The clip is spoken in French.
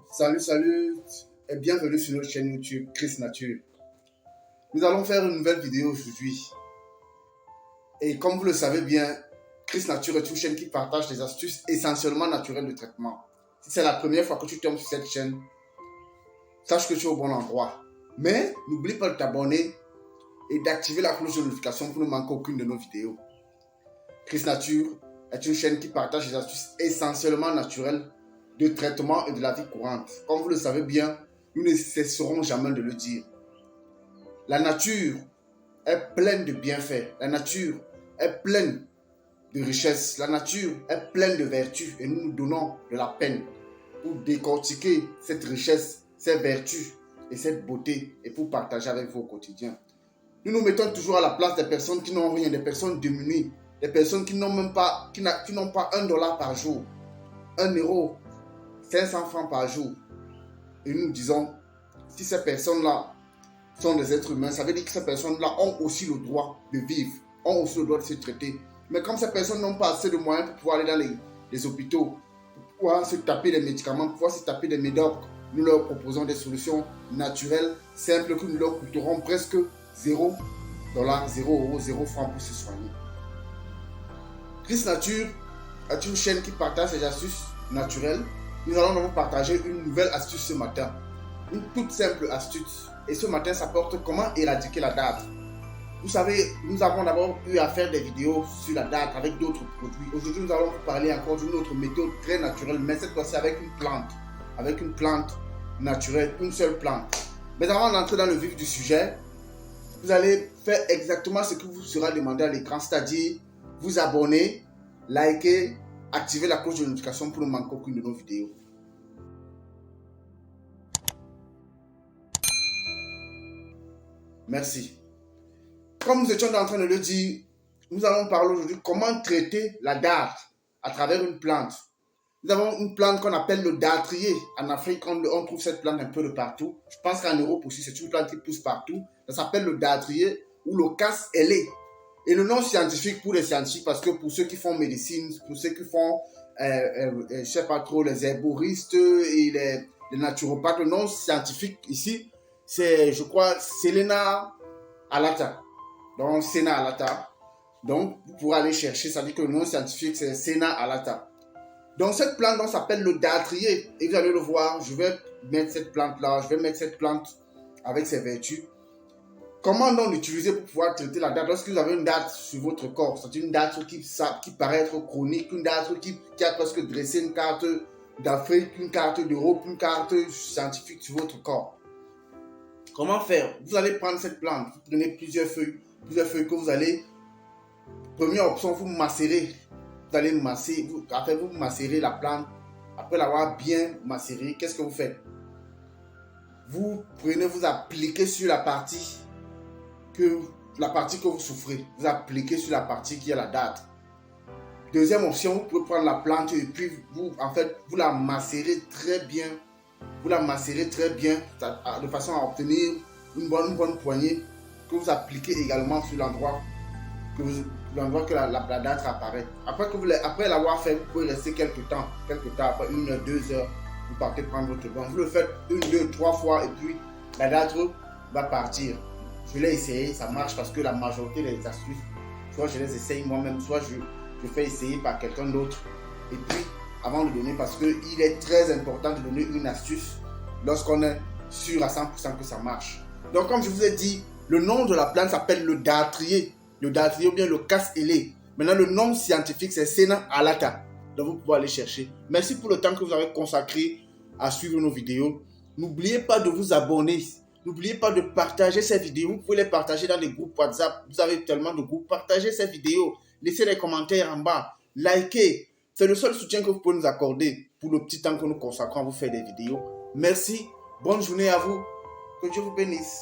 Salut et bienvenue sur notre chaîne YouTube Chris Nature. Nous allons faire une nouvelle vidéo aujourd'hui. Et comme vous le savez bien, Chris Nature est une chaîne qui partage des astuces essentiellement naturelles de traitement. Si c'est la première fois que tu tombes sur cette chaîne, sache que tu es au bon endroit. Mais n'oublie pas de t'abonner et d'activer la cloche de notification pour ne manquer aucune de nos vidéos. Chris Nature est une chaîne qui partage des astuces essentiellement naturelles de traitement et de la vie courante. Comme vous le savez bien, nous ne cesserons jamais de le dire. La nature est pleine de bienfaits. La nature est pleine de richesses. La nature est pleine de vertus. Et nous nous donnons de la peine pour décortiquer cette richesse, ces vertus et cette beauté et pour partager avec vous au quotidien. Nous nous mettons toujours à la place des personnes qui n'ont rien, des personnes démunies, des personnes qui n'ont même pas, qui n'ont pas $1 par jour, 1€, 500 francs par jour. Et nous disons, si ces personnes-là sont des êtres humains, ça veut dire que ces personnes-là ont aussi le droit de vivre, ont aussi le droit de se traiter. Mais comme ces personnes n'ont pas assez de moyens pour pouvoir aller dans les hôpitaux, pour pouvoir se taper des médicaments, pour pouvoir se taper des médocs, nous leur proposons des solutions naturelles, simples, que nous leur coûteront presque $0, 0 francs pour se soigner. Chris Nature est une chaîne qui partage ses astuces naturelles. Nous allons vous partager une nouvelle astuce ce matin. Une toute simple astuce. Et ce matin, ça porte comment éradiquer la dartre. Vous savez, nous avons d'abord eu à faire des vidéos sur la dartre avec d'autres produits. Aujourd'hui, nous allons vous parler encore d'une autre méthode très naturelle, mais cette fois-ci avec une plante. Avec une plante naturelle, une seule plante. Mais avant d'entrer dans le vif du sujet, vous allez faire exactement ce que vous sera demandé à l'écran, c'est-à-dire vous abonner, liker, activer la cloche de notification pour ne manquer aucune de nos vidéos. Merci. Comme nous étions en train de le dire, nous allons parler aujourd'hui comment traiter la dartre à travers une plante. Nous avons une plante qu'on appelle le dartrier. En Afrique, on trouve cette plante un peu de partout. Je pense qu'en Europe aussi, c'est une plante qui pousse partout. Ça s'appelle le dartrier ou le casse-ailé. Et le nom scientifique pour les scientifiques, parce que pour ceux qui font médecine, pour ceux qui font, je sais pas trop, les herboristes et les naturopathes, le nom scientifique ici, c'est, je crois, Selena alata. Donc, Sena alata. Donc, vous pourrez aller chercher, ça dit que le nom scientifique, c'est Sena alata. Donc, cette plante s'appelle le dartrier. Et vous allez le voir, je vais mettre cette plante-là, je vais mettre cette plante avec ses vertus. Comment donc l'utiliser pour pouvoir traiter la dartre? Lorsque vous avez une dartre sur votre corps, c'est une dartre qui paraît être chronique, une dartre qui a presque dressé une carte d'Afrique, une carte d'Europe, une carte scientifique sur votre corps. Comment faire? Vous allez prendre cette plante, vous prenez plusieurs feuilles que vous allez, première option, vous macérez. Vous allez masser, après vous macérez la plante. Après l'avoir bien macérée, qu'est-ce que vous faites? Vous prenez, vous appliquez sur la partie que vous souffrez. Vous appliquez sur la partie qui est la dartre. Deuxième option, vous pouvez prendre la plante et puis vous la macérez très bien. Vous la macérez très bien de façon à obtenir une bonne poignée que vous appliquez également sur l'endroit que la dartre apparaît. Après l'avoir fait, vous pouvez rester quelques temps, après 1 heure, 2 heures, vous partez prendre votre bain. Vous le faites 1, 2, 3 fois et puis la dartre va partir. Je l'ai essayé, ça marche parce que la majorité des astuces, soit je les essaye moi-même, soit je fais essayer par quelqu'un d'autre. Et puis, avant de donner, parce qu'il est très important de donner une astuce lorsqu'on est sûr à 100% que ça marche. Donc, comme je vous ai dit, le nom de la plante s'appelle le dartrier. Le dartrier ou bien le casse-ailé. Maintenant, le nom scientifique, c'est Sena alata. Donc, vous pouvez aller chercher. Merci pour le temps que vous avez consacré à suivre nos vidéos. N'oubliez pas de vous abonner. N'oubliez pas de partager ces vidéos. Vous pouvez les partager dans les groupes WhatsApp. Vous avez tellement de groupes. Partagez ces vidéos. Laissez des commentaires en bas. Likez. C'est le seul soutien que vous pouvez nous accorder pour le petit temps que nous consacrons à vous faire des vidéos. Merci. Bonne journée à vous. Que Dieu vous bénisse.